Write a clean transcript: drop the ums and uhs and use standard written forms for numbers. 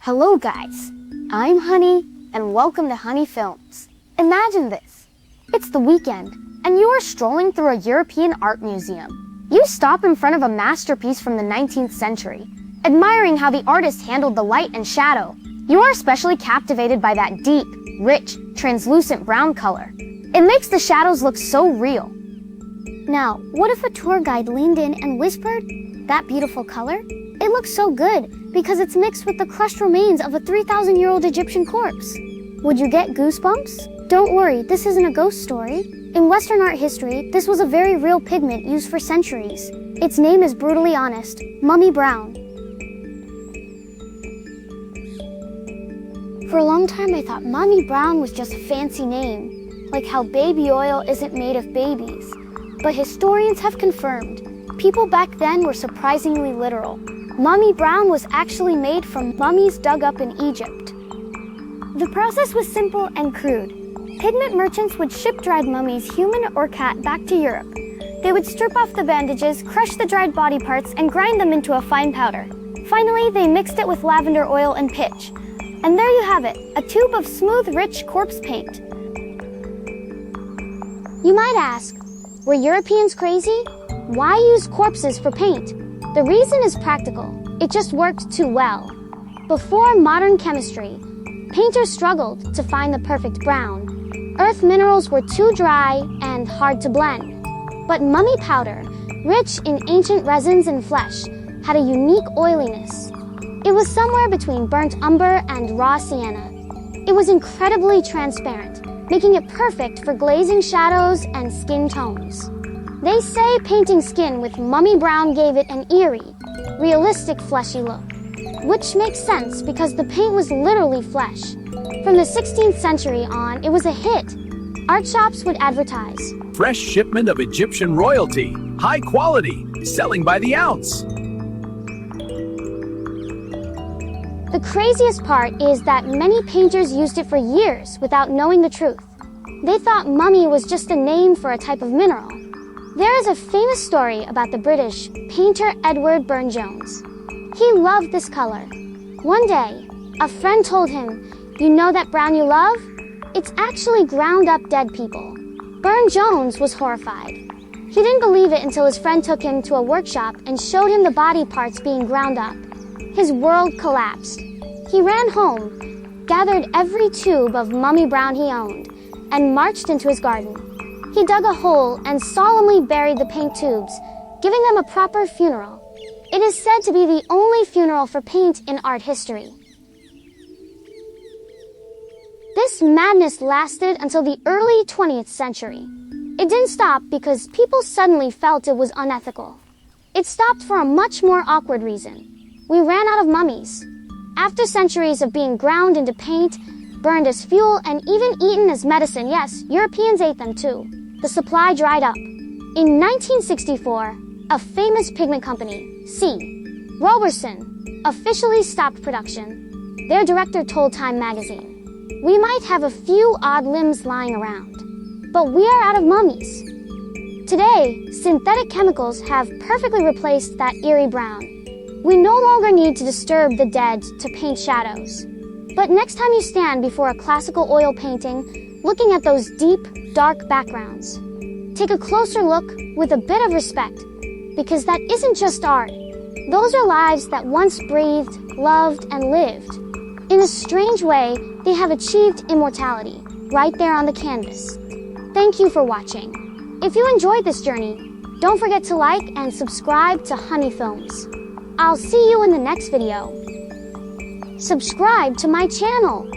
Hello guys, I'm Hunnie and welcome to Hunnie Films. Imagine this. It's the weekend and you are strolling through a European art museum. You stop in front of a masterpiece from the 19th century, admiring how the artist handled the light and shadow. You are especially captivated by that deep, rich, translucent brown color. It makes the shadows look so real. Now, what if a tour guide leaned in and whispered, "That beautiful color? It looks so good because it's mixed with the crushed remains of a 3,000-year-old Egyptian corpse." Would you get goosebumps? Don't worry, this isn't a ghost story. In Western art history, this was a very real pigment used for centuries. Its name is brutally honest, mummy brown. For a long time, I thought mummy brown was just a fancy name, like how baby oil isn't made of babies. But historians have confirmed, people back then were surprisingly literal. Mummy brown was actually made from mummies dug up in Egypt. The process was simple and crude. Pigment merchants would ship dried mummies, human or cat, back to Europe. They would strip off the bandages, crush the dried body parts, and grind them into a fine powder. Finally, they mixed it with lavender oil and pitch. And there you have it, a tube of smooth, rich corpse paint. You might ask, were Europeans crazy? Why use corpses for paint? The reason is practical. It just worked too well. Before modern chemistry, painters struggled to find the perfect brown. Earth minerals were too dry and hard to blend. But mummy powder, rich in ancient resins and flesh, had a unique oiliness. It was somewhere between burnt umber and raw sienna. It was incredibly transparent, making it perfect for glazing shadows and skin tones. They say painting skin with mummy brown gave it an eerie, realistic fleshy look, which makes sense because the paint was literally flesh. From the 16th century on, it was a hit. Art shops would advertise, "Fresh shipment of Egyptian royalty, high quality, selling by the ounce." The craziest part is that many painters used it for years without knowing the truth. They thought mummy was just a name for a type of mineral. There is a famous story about the British painter Edward Burne-Jones. He loved this color. One day, a friend told him, "You know that brown you love? It's actually ground up dead people." Burne-Jones was horrified. He didn't believe it until his friend took him to a workshop and showed him the body parts being ground up. His world collapsed. He ran home, gathered every tube of mummy brown he owned, and marched into his garden. He dug a hole and solemnly buried the paint tubes, giving them a proper funeral. It is said to be the only funeral for paint in art history. This madness lasted until the early 20th century. It didn't stop because people suddenly felt it was unethical. It stopped for a much more awkward reason. We ran out of mummies. After centuries of being ground into paint, burned as fuel, and even eaten as medicine, yes, Europeans ate them too, the supply dried up. In 1964, a famous pigment company, C. Robertson, officially stopped production. Their director told Time magazine, "We might have a few odd limbs lying around, but we are out of mummies." Today, synthetic chemicals have perfectly replaced that eerie brown. We no longer need to disturb the dead to paint shadows. But next time you stand before a classical oil painting, looking at those deep, dark backgrounds, take a closer look with a bit of respect, because that isn't just art. Those are lives that once breathed, loved, and lived. In a strange way, they have achieved immortality, right there on the canvas. Thank you for watching. If you enjoyed this journey, don't forget to like and subscribe to Hunnie Films. I'll see you in the next video. Subscribe to my channel.